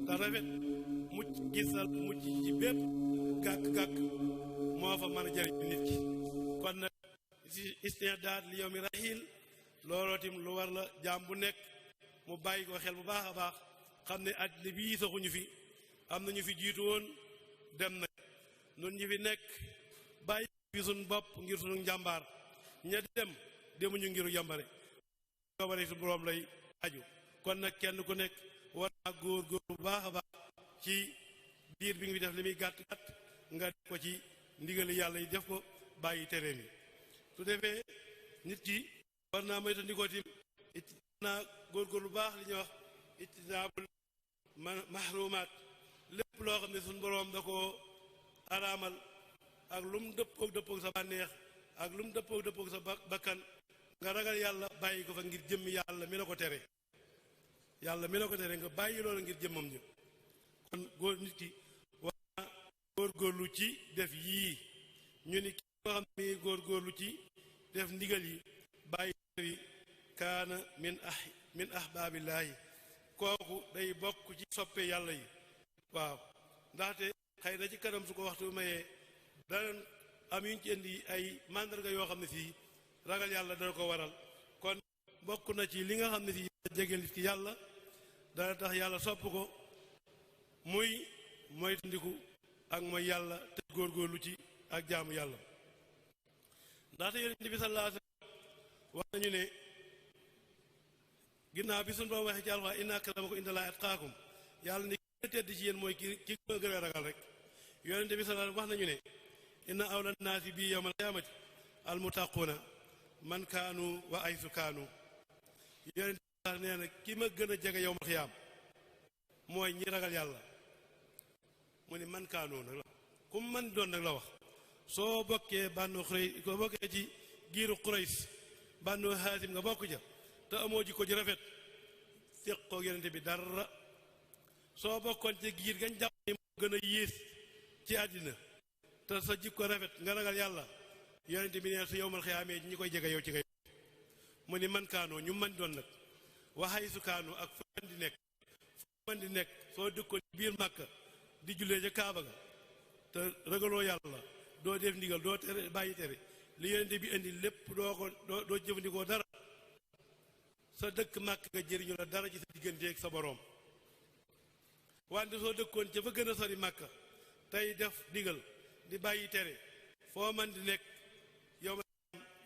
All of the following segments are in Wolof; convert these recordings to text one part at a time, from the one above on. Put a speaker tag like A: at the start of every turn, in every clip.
A: te rafet mucc gisal mucc ci bépp gàkk-gàkk moo fa mën a jariñ nit ki kon nag istidaad li yawmi rahil looloo tim lu war la jaam bu nekk mu bàyyi ko xel bu baax a baax xam ne àddina bii saxuñu fi am na ñu fi jiitu woon dem na nun ñi fi nekk bàyyi fi suñ bopp ngir suñu njàmbaar ña dem demuñu ngiru jàmbare coobare su boroom lay aju kon nag kenn ku nekk war naa góor bu baax a baax ci diir bi nga fi def li muy gàtt gàtt nga def ko ci ndigali yàlla yi def ko bàyyi tere mi su defee nit ki war naa moytandikoo tim naa góor lu baax li ñuy wax ijtinaabul mahrumaat lépp loo xam ne suñ boroom da ko araamal ak lu mu dëppoog sa bànneex ak lu mu dëppoog sa bakkan nga ragal yàlla bàyyi ko fa ngir jëmmi yàlla mi la ko tere nga bàyyi loolu ngir jëmmam ji kon góor nit ki war na góorgóorlu ci def yii ñu ni ki nga xam ne góorgóorlu ci def ndigal yi bàyyi tere yi kaana min ahbaabillaahi kooku day bokk ci soppe yàlla yi waaw ndaxte xëy na ci kanam su ko waxtu mayee dana am yuñ ci indi ay màndarga yoo xam ne fii ragal yàlla dana ko waral kon bokk na ci li nga xam ne fii jege nit ki yàlla dana tax yàlla sopp ko muy moytandiku ak mooy yàlla te góorgóorlu ci ak jaamu yàlla ndaxte yonent bi sallallahu alayhi wa sallam wax nañu ne ginnaaw bi suñu borom waxee ci alxuraan inna akramakum indallaahi atqaakum yàlla ni ki tedd ci yéen mooy ki ma gën a ragal rek yonent bi sallallahu wax nañu ne inna awla naasi bii yawmal qiyaamati almutaquuna man kaanu wa aysu kaanu yonent bi nee na ki ma gën a jege yawmal qiyaam mooy ñi ragal yàlla mu ne man kaanu nag la ku man doon nag la wax soo bokkee bànnu Xurays soo bokkee ci giiru Xurays bànnu Haasim nga bokk ja te amoo jikko ji rafet séq koog yonent bi dara soo bokkoon ci giir gañ jàpp ni moo gën a yées ci àddina te sa jikko rafet nga ragal yàlla yonent bi nee su yowmal xiyaamee ñi koy jege yow ci ngay mu ni man kaanoo ñu man doon nag waxay su kaanu ak fu man di nekk soo dëkkoon biir Màkka di jullee ca Kaaba ga te ragaloo yàlla doo def ndigal doo tere bàyyi tere li yonent bi indi lépp doo jëfandikoo dara sa dëkk màkk nga jëriñu la dara ci sa digganteeg sa boroom wante soo dëkkoon ca fa gën a sori màkk tey def digal di bàyyi tere foo man di nekk yow ma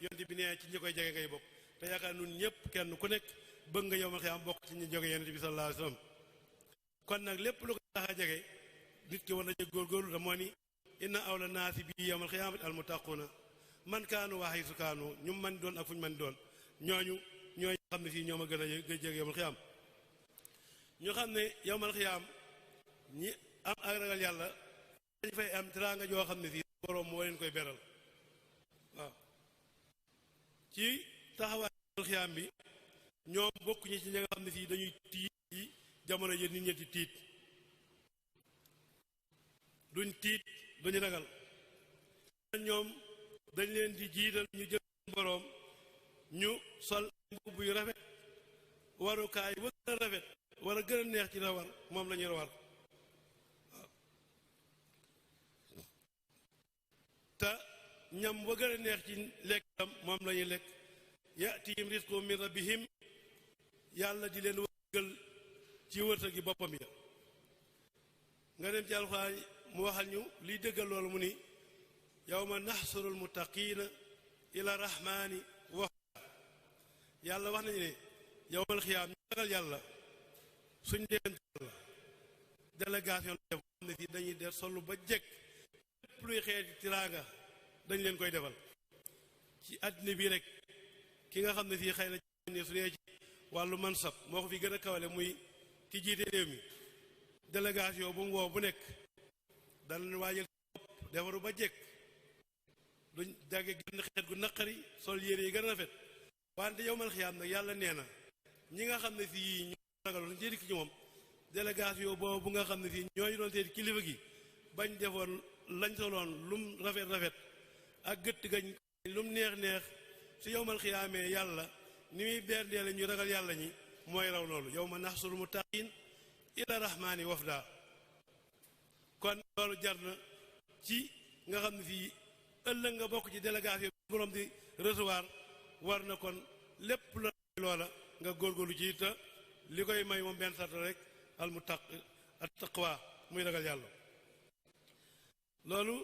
A: yonent bi nee ci ñi koy jege ngay bokk te yaakaar nun ñëpp kenn ku nekk bëgg nga yow ma xiyaam bokk ci ñi jóge yonent bi sallallahu alayhi wa sallam kon nag lépp lu ko tax a jege nit ki war na jëg góorgóorlu da moo ni inna awla naasi bi yawmal xiyaamati almuttaquuna man kaanu wa haysu kaanu ñu man doon ak fu ñu man doon ñooñu xam ne fii ñoo ma gën a jege yowmal xiyaam ñu xam ne yowmal xiyaam ñi am ak ragal yàlla dañ fay am teraanga joo xam ne fii boroom moo leen koy beral waaw ci taxawaay yowmal xiyaam bi ñoom bokk ñi ci ñi nga xam ne fii dañuy tiit ci jamono yi nit ñi di tiit duñ tiit duñu ragal ñoom dañ leen di jiital ñu jël boroom ñu sol mbubb yu rafet warukaay ba gën a rafet wala gën a neex ci la war moom la ñuy war waaw te ñam ba gën a neex ci lekkam moom la ñuy lekk yatihim rizquhum min rabbihim yàlla di leen wëggal ci wërsëg gi boppam ya nga dem ci alxuraan mu waxal ñu liy dëggal loolu mu ni yawma naxsurul muttaqiina ila rahmaani yàlla wax nañu ne yowmal xiyaam ñu ragal yàlla suñ deen yàlla délégation la def xam ne fii dañuy def solu ba jekk lépp luy xeeti tiraanga dañ leen koy defal ci àddina bi rek ki nga xam ne fii xëy na ne su dee ci wàllu mansab moo ko fi gën a kawale muy ki jiite réew mi délégation bu mu woo bu nekk dana waajal bopp defaru ba jekk duñ dagge genn xeet gu naqari sol yére yi gën a rafet wante yowmal xiyaam nag yàlla nee na ñi nga xam ne fii ñu ragal suñ teedi ki ci moom délégation boobu bu nga xam ne fii ñooñu doon teedi kilifa gi bañ defoon lañ soloon lum rafet rafet ak gëtt gañ lum neex neex su yowmal xiyaamee yàlla ni muy berndee la ñu ragal yàlla ñi mooy raw loolu yawma naxsurul muttaqiin ila rahmaani wafda kon loolu jar na ci nga xam ne fii ëllëg nga bokk ci délégation borom di recevoir war na kon lépp la loola nga góorgóorlu ci te li koy may moom benn sart rek al taqwa muy ragal yàlla loolu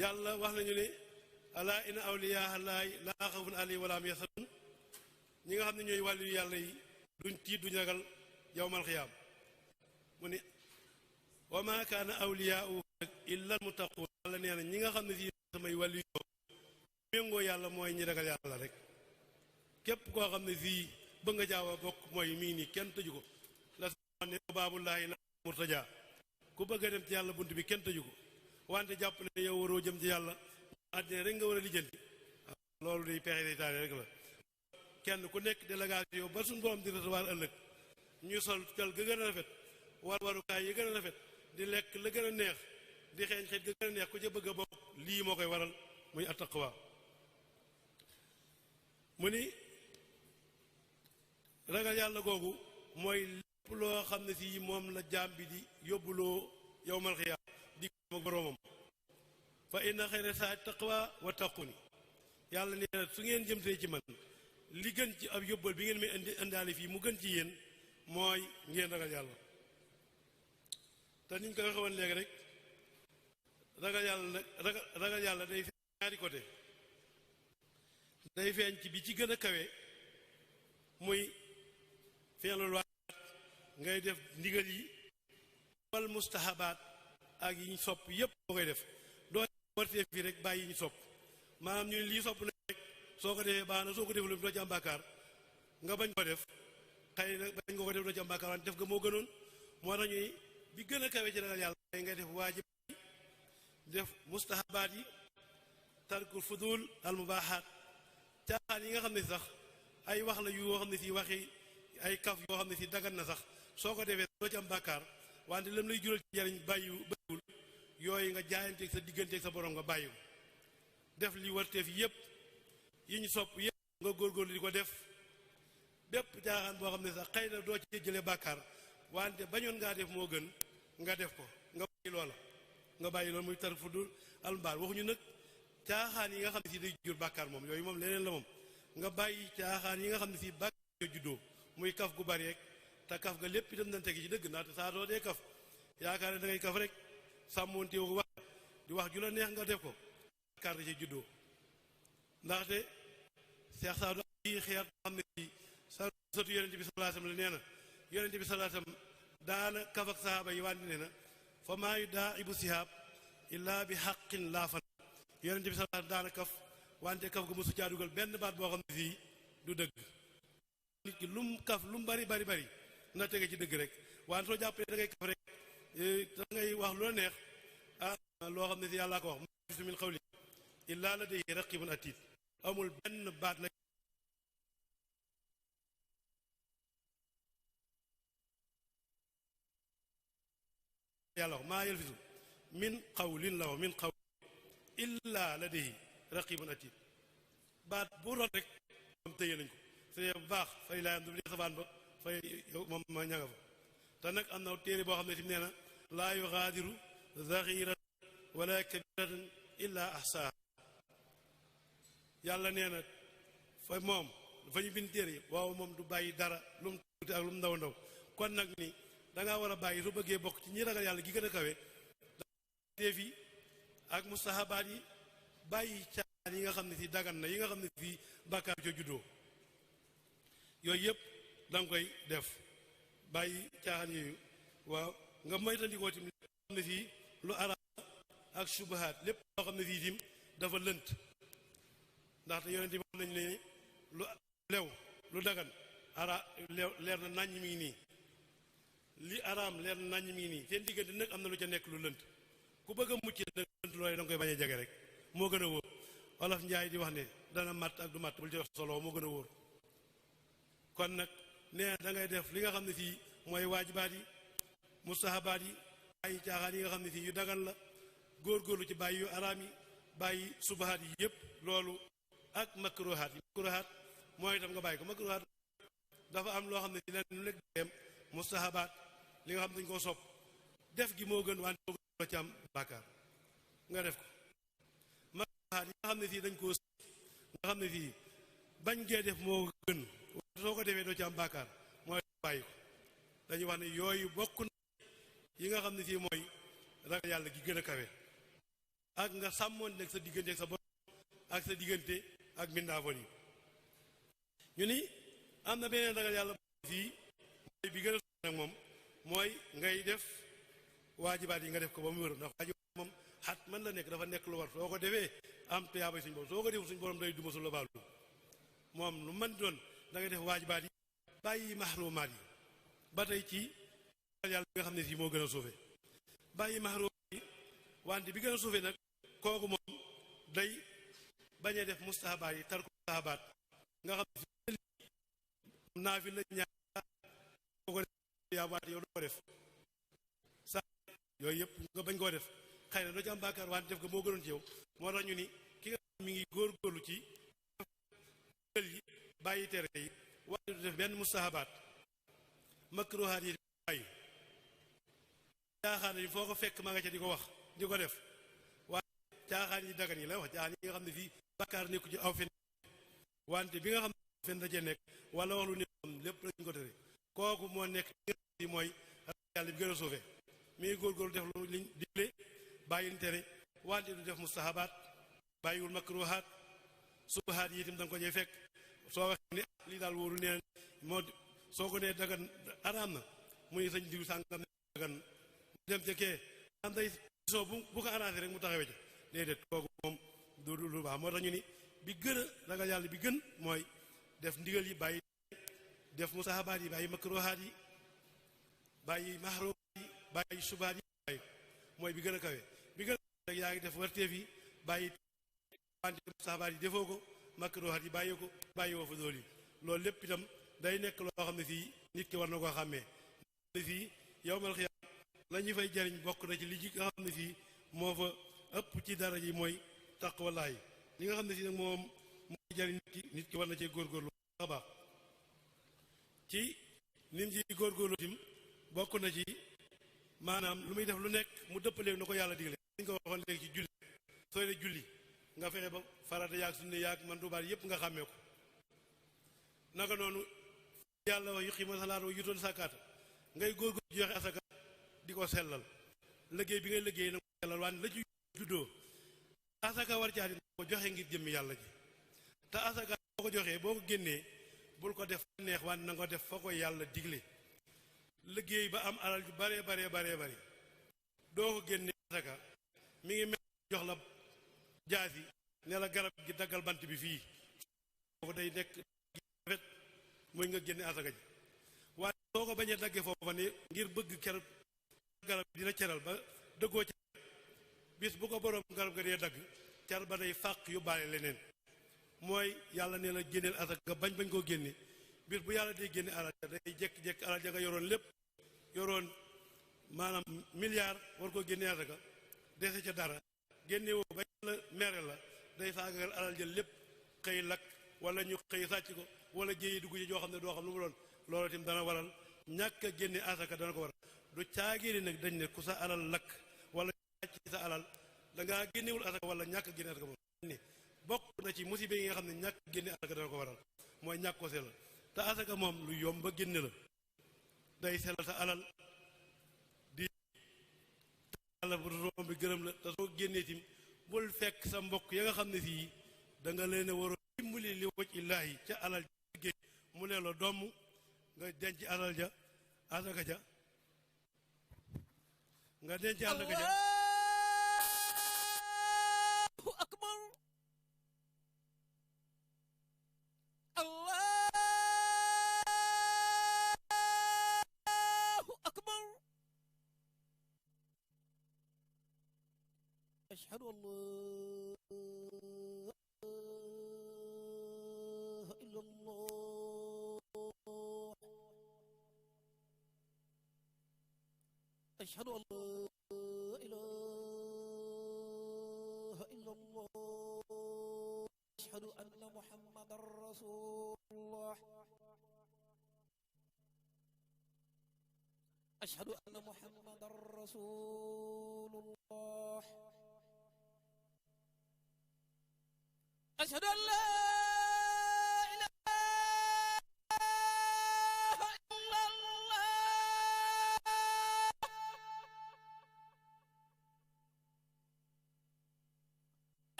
A: yàlla wax nañu ne ala inna awliyaa llaahi laa xawfun alayhim wa laa hum yaxzanuun ñi nga xam ne ñooy wàllu yàlla yi duñ tiit duñ ragal yawmal xiyaam mu ne wa maa kaana awliyaa'uhu illa al-muttaquun yàlla nee na ñi nga xam ne fii samay wàllu yoo méngoo yàlla mooy ñi ragal yàlla rek képp koo xam ne fii bëgg nga jaaw a bokk mooy mii nii kenn tëju ko la sa ne baabullaahi la murtajaa ku bëgg a dem ci yàlla bunt bi kenn tëju ko wante jàpp ne yow waroo jëm ci yàlla àddina rek nga war a lijjanti loolu day pexe seytaane rek la kenn ku nekk délégation ba suñu borom di recevoir ëllëg ñu sol kal ga gën a rafet warukaay yi gën a rafet di lekk la gën a neex di xeeñ xeet ga gën a neex ku ca bëgg a bokk lii moo koy waral muy attaqwa mu ni ragal yàlla googu mooy lépp loo xam ne fii moom la jaam bi di yóbbuloo yawmal xiyaam di ak boroomam fa inna xayra saati taqwa wa taquni yàlla nee na su ngeen jëmtee ci man li gën ci ab yóbbal bi ngeen may indaale fii mu gën ci yéen mooy ngeen ragal yàlla te niñ ko waxee woon léegi rek ragal yàlla nag ragal yàlla day feeñ ñaari côté day feeñ ci bi ci gën a kawe muy feeñal waat ngay def ndigal yi wal mustahabaat ak yi ñu sopp yépp boo koy def doo wartee fii rek bàyyi yi ñu sopp maanaam ñu lii sopp na rek soo ko defee baax na soo ko defee doo ci am bàkkaar nga bañ ko def xëy na bañ nga ko def doo ci am bàkkaar wante def nga moo gënoon moo tax ñuy bi gën a kawe ci ragal yàlla ngay def waajib def mustahabaat yi tarkul fudul al mubaaxaat caaxaan yi nga xam ne sax ay wax la yoo xam ne si waxi ay kaf yoo xam ne si dagan na sax soo ko defee doo ci am bàkkaar wante lam lay jural ci njariñ bàyyiwul yooyu nga jaayanteeg sa digganteeg sa borom nga bàyyiwu def li warteef yépp yi ñu sopp yépp nga góorgóorlu di ko def bépp caaxaan boo xam ne sax xëy na doo ci jëlee bàkkaar wante bañoon ngaa def moo gën nga def ko nga bàyyi loola nga bàyyi loolu muy tar fudul almbaar waxuñu nag caaxaan yi nga xam ne si day jur bàkkaar moom yooyu moom leneen la moom nga bàyyi caaxaan yi nga xam ne si bàkkaar yoo juddoo muy kaf gu bari rek te kaf ga lépp itam nañ tegi ci dëgg ndaxte saa doo dee kaf yaakaar ne da ngay kaf rek sàmmoonte wu wax di wax ju la neex nga def ko bàkkaar da ci juddoo ndaxte Seex Saadu yi xeer xam ne si sa sotu yonente bi sallallahu alayhi wasallam la nee na yonente bi sallallahu alayhi wasallam daana kaf ak sahaaba yi wante nee na fa maa yu daa ibu sihaab illaa bi xaqin laafan yonente bi sallallahu alayhi wasallam daana kaf wante kaf ga mosu caa dugal benn baat boo xam ne fii du dëgg nit ki lum kaf lum bari na tege ci dëgg rek wante soo jàppee da ngay kaf rek da ngay wax lu la neex loo xam ne si yàllaa ko wax ma min xawli illaa ladayhi raqibun atiid amul benn baat la yàlla wax maa yalfisu min qawlin la wax min qawlin illaa ladayhi raqibun atiid baat bu rot rek moom tëye nañ ko su dee bu baax fay laayam du dee sabaan ba fay yow moom ma ñanga fa te nag am na téere boo xam ne tim nee na laa yugaadiru zaxiratan wala kabiratan illaa ahsaaha yàlla nee na fa moom fa ñu bind téere waaw moom du bàyyi dara lu mu tuuti ak lu mu ndaw ndaw kon nag ni dangaa war a bàyyi su bëggee bokk ci ñi ragal yàlla gi gën a kawe def yi ak mustahabaat yi bàyyi caaxaan yi nga xam ne si dagan na yi nga xam ne fii bàkkaar co juddoo yooyu yëpp da nga koy def bàyyi caaxaan yooyu waaw nga moytandikoo tim xam ne fii lu araam ak subahaat lépp loo xam ne fii tim dafa lënt ndaxte yonent bi wax nañu ne lu lew lu dagan leer na naññ mi ngi nii li araam leer na naññ mi ngi nii seen diggante nag am na lu ca nekk lu lënt ku bëgg a mucc nag lënt looy da nga koy bañ a jege rek moo gën a wóor Wolof Njaay di wax ne dana matt ak du matt bul ci wax solo moo gën a wóor kon nag nee da ngay def li nga xam ne fii mooy waajibaat yi mustahabaat yi bàyyi caaxaan yi nga xam ne fii yu dagan la góorgóorlu ci bàyyi yu araam yi bàyyi subahaat yi yëpp loolu ak makruhaat yi makruhaat mooy itam nga bàyyi ko makruhaat dafa am loo xam ne si leen lu nekk dem mustahabaat li nga xam dañ koo sopp def gi moo gën wante doo ci am bàkkaar nga def ko makruhaat yi nga xam ne fii dañ koo nga xam ne fii bañ gee def moo gën soo ko defee doo ci am bàkkaar mooy bàyyi ko dañuy wax ne yooyu bokk na yi nga xam ne fii mooy ragal yàlla gi gën a kawe ak nga sàmmoon nekk sa diggante ak sa borom ak sa diggante ak mbindaafoon yi ñu ni am na beneen ragal yàlla fii mooy bi gën a nag moom mooy ngay def waajibaat yi nga def ko ba mu wér ndax waajibaat moom xat man la nekk dafa nekk lu war soo ko defee am tuyaaba suñu borom soo ko defee suñu borom day duma su la baalu moom lu man doon da ngay def waajibaat yi bàyyi mahrumaat yi ba tey ci yàlla bi nga xam ne fii moo gën a suufe bàyyi mahrumaat yi wante bi gën a suufe nag kooku moom day bañ a def mustahabaat yi tarku mustahabaat nga xam ne naafi la ñaar boo ko def yaabaat yow doo ko def sa yooyu yëpp nga bañ koo def xëy na doo ci am bàkkaar wante def ko moo gënoon ci yow moo tax ñu ni ki nga mi ngi góorgóorlu ci jël yi bàyyi tere yi waaye du def benn mustahabaat makruhaat yi bàyyi caaxaan yi foo ko fekk ma nga ca di ko wax di ko def waaye caaxaan yi dagan yi lay wax caaxaan yi nga xam ne fii bàkkaar nekku ci aw fen wante bi nga xam ne fen dajee nekk wala wax lu ne xam lépp lañ ko tere kooku moo nekk li mooy yàlla bi gën a suufe mi ngi góorgóorlu def lu liñ digle bàyyi tere wante du def mustahabaat bàyyiwul makruhaat subahaat yi itam da nga ko ñuy fekk soo waxee ni lii daal wóoru neen moo soo ko nee dagan araam na muy sañ diw sàngam ne dagan dem ca kee am day soo bu ko arrangé rek mu taxawee ca déedéet kooku moom du lu baax moo tax ñu ni bi gën a ragal yàlla bi gën mooy def ndigal yi bàyyi def mustahabaat yi bàyyi makruhaat yi bàyyi mahrumaat yi bàyyi subahaat yi bàyyi mooy bi gën a kawe bi gën a rek yaa ngi def warteef yi bàyyi wante mustahabaat yi defoo ko makruhaat yi bàyyi woo fa dool yi loolu lépp itam day nekk loo xam ne fii nit ki war na koo xàmmee ne fii yawmal xiyaam la ñu fay jariñ bokk na ci li ci nga xam ne fii moo fa ëpp ci dara ji mooy taqwallaahi li nga xam ne fii nag moom mooy jariñ nit ki war na cee góorgóorlu a baax ci nim ci góorgóorlu tim bokk na ci maanaam lu muy def lu nekk mu dëppaleeg na ko yàlla digle dañ ko waxoon léegi ci julli sooy ne julli nga fexe ba farata yaag sunne yaag man dubaat yépp nga xàmmee ko naka noonu yàlla wax yuqiimuuna salaata wa yu'tuuna zakaata ngay góorgóorlu joxe asaka di ko sellal liggéey bi ngay liggéey na ko sellal waaye la ci juddoo asaka war caa di ko joxe ngir jëmmi yàlla ji te asaka boo ko joxee boo ko génnee bul ko def neex wante na nga ko def fa ko yàlla digle liggéey ba am alal ju bare bare doo ko génnee asaka mi ngi mel jox la jaasi ne la garab gi daggal bant bi fii foofu day nekk rafet muy nga génne asaka ji waaye soo ko bañee daggee foofa ne ngir bëgg ker garab dina ceral ba dëggoo ca bis bu ko boroom garab ga dee dagg car ba day fàq yóbbaale leneen mooy yàlla ne la génneel asaka bañ koo génne bis bu yàlla day génne alal ja day jekk-jekk alal ja nga yoroon lépp yoroon maanaam milliard war koo génne asaka dese ca dara génne woo ba yàlla mere la day faagagal alal ja lépp xëy lakk wala ñu xëy sàcc ko wala jéyi dugg ci joo xam ne doo xam lu mu doon loolu tim dana waral ñàkk a génne asaka dana ko waral du caagéeri nag dañ ne ku sa alal lakk wala sàcc sa alal dangaa génnewul asaka wala ñàkk a génne asaka moom ne bokk na ci musibe yi nga xam ne ñàkk génne asaka dana ko waral mooy ñàkk ko sellal te asaka moom lu yomb ba génne la day sellal sa alal di yàlla bu doom bi gërëm la te soo génnee tim bul fekk sa mbokk ya nga xam ne fii da nga leen a war a dimbali li wacc illaahi ca alal ja mu ne la domm nga denc alal ja asaka ja nga denc asaka ja
B: Allahu akbar Allahu akbar ashhadu an la ilaha illallah ashhadu an la ilaha illallah ashhadu anna muhammadan rasulullah أشهد أن محمد رسول الله أشهد أن لا إله إلا الله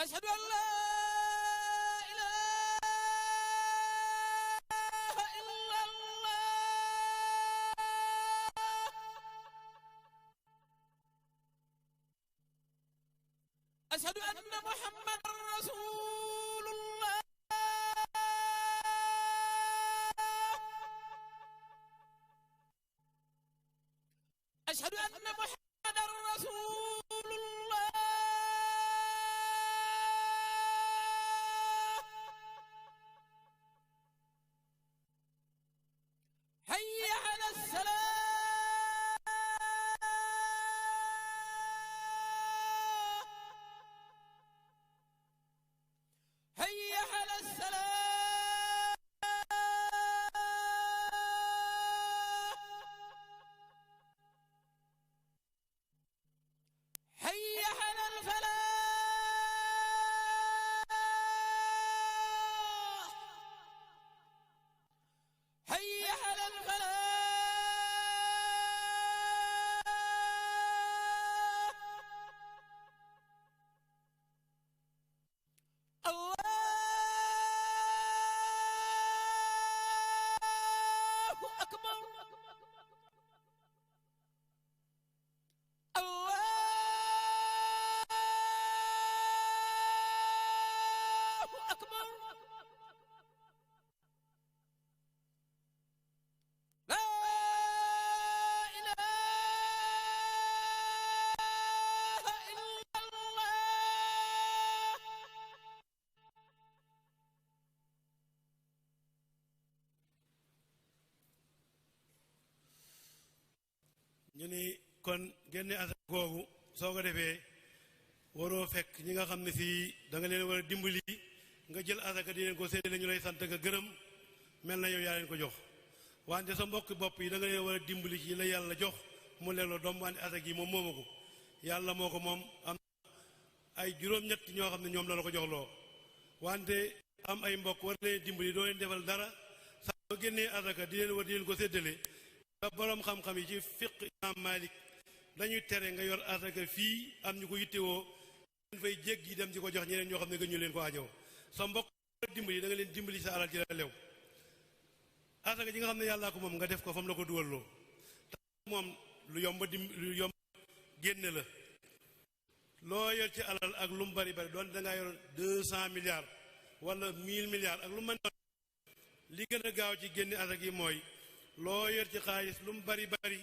B: أشهد أن لا أشهد أن محمد رسول الله أشهد أن محمد رسول الله حي على السلام هيا على السلام هيا على الفلاح هيا على الفلاح
A: ñu ni kon génne asaka googu soo ko defee waroo fekk ñi nga xam ne fii da nga leen war a dimbali nga jël asaka di leen ko séddale ñu lay sant nga gërëm mel na yow yaa leen ko jox wante sa mbokk bopp yi da nga leen war a dimbali ci la yàlla jox mu leen la doom wante asaka yi moom moomu ko yàlla moo ko moom am ay juróom-ñett ñoo xam ne ñoom la ko jox loo wante am ay mbokk war leen dimbali doo leen defal dara saa soo génnee asaka di leen war di leen ko séddale te boroom xam-xam yi ci fiq imam Malik dañuy tere nga yor asaka fii am ñu ko yittewoo leen fay jéggi dem di ko jox ñeneen ñoo xam ne nga ñu leen ko ajoo sa mbokk dimbali da nga leen dimbali sa alal ci la lew asaka ji nga xam ne yàllaa ko moom nga def ko fa mu la ko dugal loo te moom lu yomb génne la loo yor ci alal ak lu mu bari bari doon dangaa yor 200 milliards wala 1000 milliards ak lu mën li gën a gaaw ci génne asaka yi mooy loo yor ci xaalis lu mu bari bari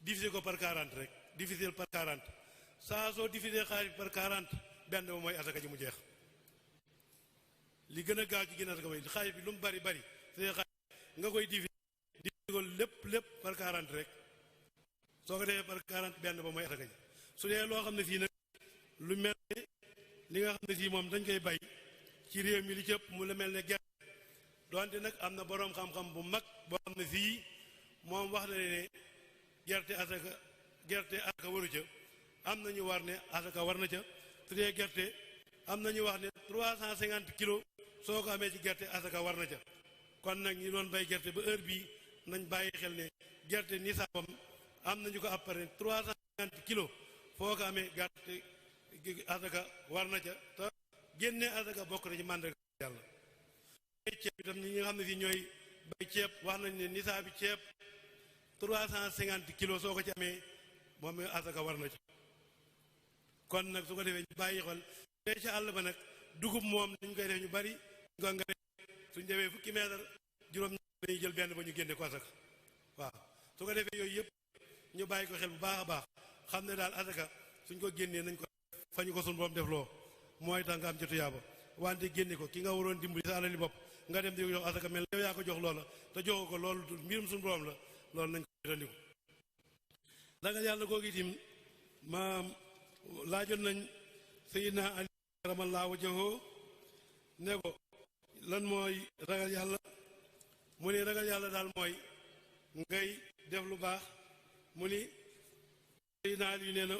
A: diviser ko par 40 rek diviser par 40 saa soo diviser xaalis par 40 benn ba mooy asaka ji mu jeex li gën a gaaw ci génne asaka mooy xaalis bi lu mu bari bari see xaalis nga koy diviser ko lépp par 40 rek soo ko defee par 40 benn ba mooy asaka ji su dee loo xam ne fii nag lu mel ne li nga xam ne fii moom dañ koy bay ci réew mi li ci ëpp mu la mel ne gerte doonte nag am na boroom xam-xam bu mag boo xam ne fii moom wax na ne gerte asaka waru ca am na ñu war ne asaka war na ca su dee gerte am na ñu wax ne 350 kilos soo ko amee ci gerte asaka war na ca kon nag ñi doon bay gerte ba heure bii nañ bàyyi xel ne gerte nisaabam am nañu ko après 350 kilos foo ko amee gerte asaka war na ca te génne asaka bokk na ci màndarga yàlla bay ceeb itam ñi nga xam ne fii ñooy bay ceeb wax nañ ne nisaabi ceeb 350 kilos soo ko ci amee moom asaka war na ca kon nag su ko defee ñu bàyyi xel tey ci àll ba nag dugub moom dañ koy def ñu bari nga suñ defee fukki meetar juróom dañuy jël benn ba ñu génne ko asaka waaw su ko defee yooyu yëpp ñu bàyyi ko xel bu baax a baax xam ne daal asaka suñ ko génnee nañ ko fa ñu ko suñ borom def loo mooy tax nga am ci tuyaaba wante génne ko ki nga waroon dimbali sa alali bopp nga dem di ko jox asaka mel yow yaa ko jox loola te joxu ko loolu mbirum suñu borom la loolu nañ ko jëtandiku ragal yàlla googu itam maam laajoon nañ Sayyidina Ali karamallahu wajhahu ne ko lan mooy ragal yàlla mu ne ragal yàlla daal mooy ngay def lu baax mu ni naa yu nee na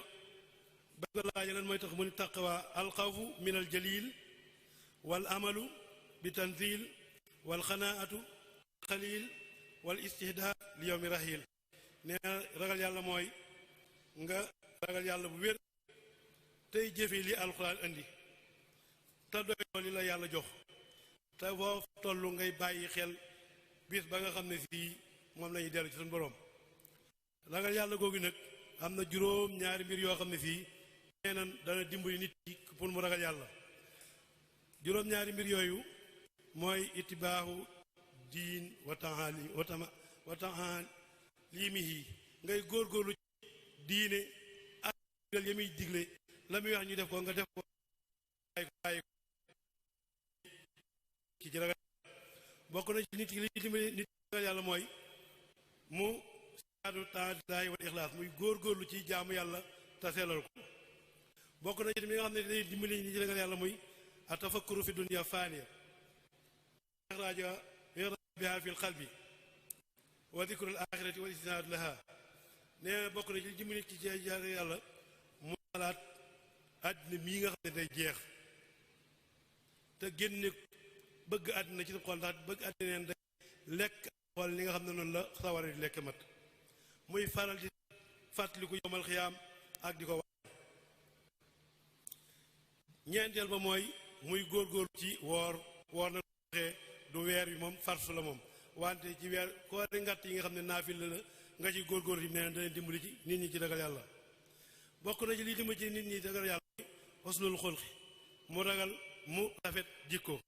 A: ba ko laajee lan mooy tax mu ni taqwa alxawfu min al jalil wal amalu bi tanzil wal xanaatu xalil wal istihdaad li yowmi rahil nee na ragal yàlla mooy nga ragal yàlla bu wér tey jëfe li alxuraan indi te doy li la yàlla jox te foofu tollu ngay bàyyi xel bis ba nga xam ne fii moom lañuy dellu ci suñu boroom ragal yàlla googu nag am na juróom ñaari mbir yoo xam ne fii nee na dana dimbali nit ki pour mu ragal yàlla juróom ñaari mbir yooyu mooy itibaahu diin wa taalimihi ngay góorgóorlu diine ak digal ya muy digle la muy wax ñu def ko nga def ko bàyyi ki ci ragal bokk na ci nit ki li dimbali nit ragal yàlla mooy mu saadu taatilaay wal ixlaas muy góorgóorlu ci jaamu yàlla te sellal ko bokk na ci mi nga xam ne day dimbali nit ci ragal yàlla muy a tafakkuru fi dunya faaniya ixraaja biha fi lxalbi wa dikru al axirati wal istinaad laha nee na bokk na ci dimbali nit ki ci ragal yàlla mu xalaat àddina mii nga xam ne day jeex te génne bëgg àddina ci xol ndax bëgg àddina neen day lekk xool li nga xam ne noonu la sawara di lekk mat muy faral di fàttaliku yomal xiyaam ak di ko wax ñeenteel ba mooy muy góorgóorlu ci woor na waxee du weer wi moom farsu la moom wante ci weer koori ngatt yi nga xam ne naafil la nga ci góorgóorlu yi nee na dana dimbali ci nit ñi ci ragal yàlla bokk na ci liy dimbali ci nit ñi ci ragal yàlla husnul xulqi mu ragal mu rafet jikko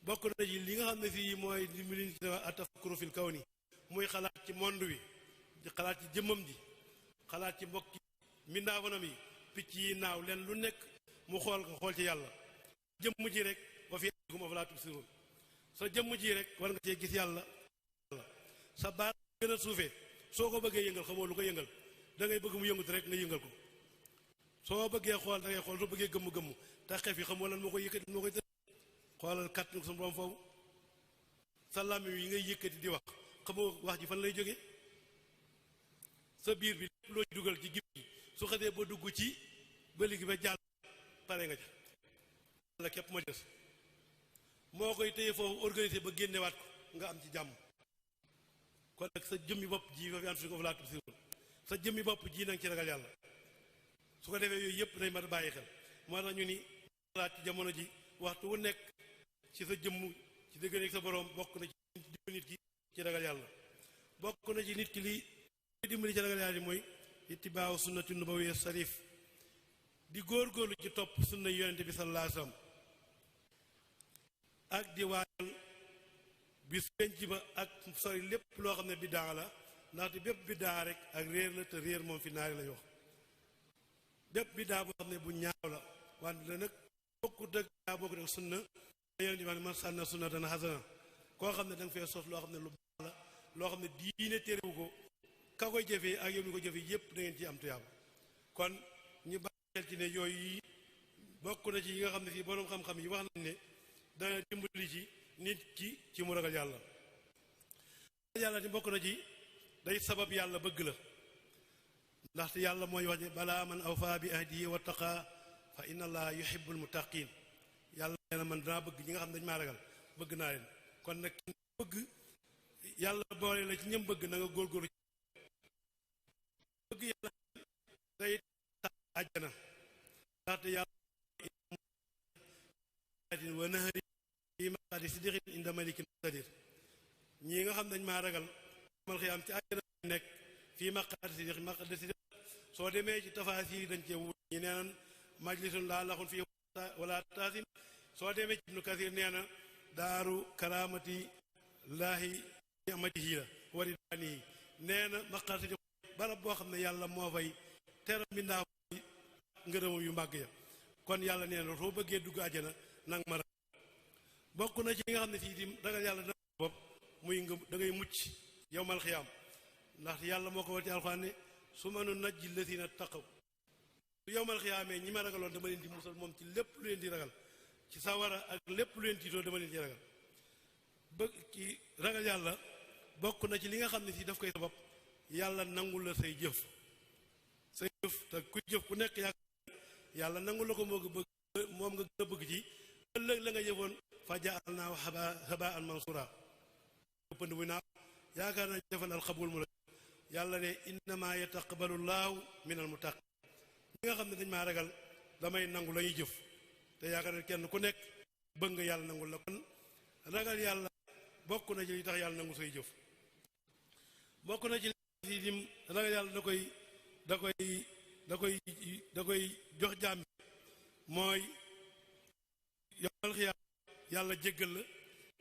A: bokk na ci li nga xam ne fii mooy dimbali nit ci atafakkuru fil kawni muy xalaat ci monde wi di xalaat ci jëmmam ji xalaat ci mbokki mbindaafanam yi picc yi naaw leen lu nekk mu xool ko xool ci yàlla jëmm ji rek wa fi anfusikum afalaa tubsiruun sa jëmm ji rek war nga cee gis yàlla sa baat gën a suufee soo ko bëggee yëngal xamoo lu ko yëngal da ngay bëgg mu yëngut rek nga yëngal ko soo bëggee xool da ngay xool soo bëggee gëmm te xef yi xamoo lan moo koy yëkkati moo koy tëdd xoolal kat nu ko suñu borom foofu sa làmmiñ yi ngay yëkkati di wax xamoo wax ji fan lay jóge sa biir bi lépp loo ci dugal ci gib gi su xasee ba dugg ci ba léegi ba jàll pare nga ca la képp moo des moo koy téye foofu organisé ba génnewaat ko nga am ci jàmm kon nag sa jëmmi bopp ji fa fi an suñu ko fa laa tubsiruun sa jëmmi bopp ji nanga ci ragal yàlla su ko defee yooyu yëpp day mat a bàyyi xel moo tax ñu ni xalaat ci jamono ji waxtu wu nekk ci sa jëmm ci dëgg sa boroom bokk na ci dimbali nit ki ci ragal yàlla bokk na ci nit ki li dimbali ci ragal yàlla mooy ittibaaw sunnati nabawiyya sarif di góorgóorlu ci topp sunna yonente bi sallallahu alayhi wasallam ak di waajal bis penc ba ak sori lépp loo xam ne biddaa la ndaxte bépp biddaa rek ak réer la te réer moom fi naari lañu wax bépp biddaa boo xam ne bu ñaaw la wante la nag bokkut ak daa bokkut ak sunna yonente bi man sànna sunnatan hasana koo xam ne da nga fee sos loo xam ne lu baax la loo xam ne diine térewu ko ka koy jëfee ak yow mi ko jëfee yépp da ngeen ci am tuyaaba kon ñu bàyyi xel ci ne yooyu bokk na ci yi nga xam ne fii boroom xam-xam yi wax nañ ne dana dimbali ci nit ki ci mu ragal yàlla yàlla ti bokk na ci day sabab yàlla bëgg la ndaxte yàlla mooy wax ne balaa man awfaa bi ahdihi wa taqa fa inna allaha yuhibbul muttaqin yàlla nee na man danaa bëgg ñi nga xam ne dañu maa ragal bëgg naa leen kon nag bëgg yàlla boole la ci ñëm bëgg na nga góorgóorlu bëgg yàlla day tax àjjana ndaxte yàlla wa nahari fi maqaadi sidqin inda malikin muqtadir ñi nga xam dañ maa ragal mal xiyaam ci àjjana nekk fii maqaadi sidq soo demee ci tafaasiir yi dañ cee wut ñi nee nan majlisun laa laxun fii wala taasim soo demee ci ibnu kasir nee na daaru karaamati laahi ni'matihi la wa ridwaanihi nee na maqaadi sidq barab boo xam ne yàlla moo fay teral mbindaa ngërëmam yu màgg ya kon yàlla nee na soo bëggee dugg àjjana nang ma bokk na ci li nga xam ne fii di ragal yàlla da bopp muy nga da ngay mucc yowmal xiyaam ndax yàlla moo ko war ci alxuraan ne su ma nu najji lazina taqaw su yowmal xiyaamee ñi ma ragaloon dama leen di musal moom ci lépp lu leen di ragal ci sawara ak lépp lu leen tiitoo dama leen di ragal bëgg ci ragal yàlla bokk na ci li nga xam ne fii daf koy sabab yàlla nangul la say jëf te ku jëf ku nekk yàlla nangul la ko moom nga gën a bëgg ci ëllëg la nga jëfoon fa ja'alnaahu haba'an mansura pënd bu naa yaakaar na jëfan alxabul mu la yàlla ne innama yataqabbalu llaahu min almuttaqin ñi nga xam ne dañ maa ragal damay nangu la ñuy jëf te yaakaar na kenn ku nekk bëgg nga yàlla nangul la kon ragal yàlla bokk na ci li tax yàlla nangu say jëf bokk na ci li dim ragal yàlla da koy jox jaam bi mooy yowmal xiyaam yàlla jéggal la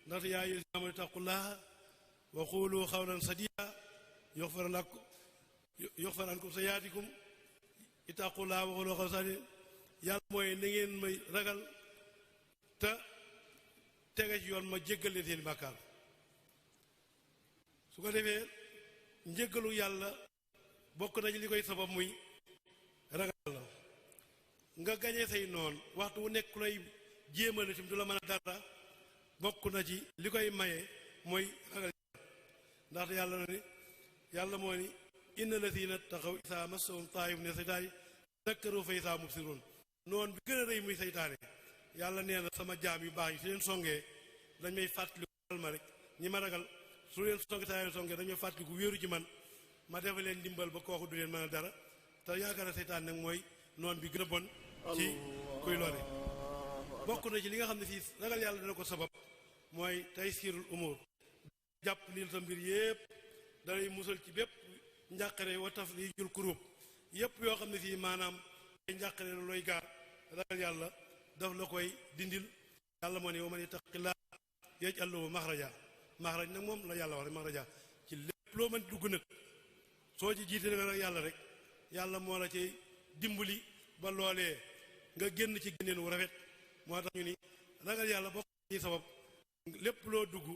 A: ndaxte yaa ayyuhal laziina aamanu ittaqullaaha wa quulu qawlan sadiidaa yughfir ankum sayyi'aatikum ittaqullaaha wa quulu qawlan sadiidaa yàlla mooy na ngeen may ragal te tege ci yoon ma jéggal leen seen bàkkaar su ko defee njéggalu yàlla bokk na ci li koy sabab muy ragal la nga gañee say noon waxtu wu nekk ku lay jéemale tim du la mën a dara bokk na ci li koy maye mooy ragal ndaxte yàlla moo ni inna lazina taxaw isaa massahum taa'ifun mina seytaani zakkaru fa isaa mubsiruun noon bi gën a rëy muy seytaane yàlla nee na sama jaam yu baax yi su leen songee dañ may fàttaliku ma rek ñi ma ragal su leen songee dañ may fàttaliku wéeru ci man ma defa leen ndimbal ba kooku du leen mën a dara te yaakaar na seytaan nag mooy noon bi gën a bon ci kuy lore bokk na ci li nga xam ne fii ragal yàlla dana ko sabab mooy taysiirul umuur jàpp niil sa mbir yépp dalay musal ci bépp njàqare wa taf li jul kurub yépp yoo xam ne fii maanaam ay njàqare la looy gaar ragal yàlla daf la koy dindil yàlla moo ne wa man yattaqillaaha yaj'al lahu maxraja nag moom la yàlla wax rek maxraja ci lépp loo mën dugg nag soo ci jiite nga yàlla rek yàlla moo la cay dimbali ba loolee nga génn ci génneen wu rafet moo tax ñu ni ragal yàlla bokk ci sabab lépp loo dugg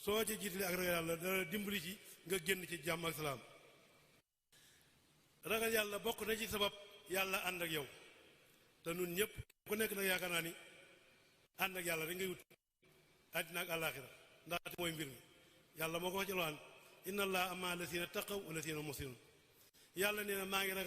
A: soo ci jiitale ak ragal yàlla dana dimbali ci nga génn ci jàmm ak salaam ragal yàlla bokk na ci sabab yàlla ànd ak yow te nun ñëpp ku nekk nag yaakaar naa ni ànd ak yàlla rek ngay wut àddina ak àllaaxira ndaxte mooy mbir mi yàlla moo ko wax ci Alxuraan inna allaha ma'a llaziina taqaw wa llaziina hum muhsinuun yàlla nee na maa ngi ànd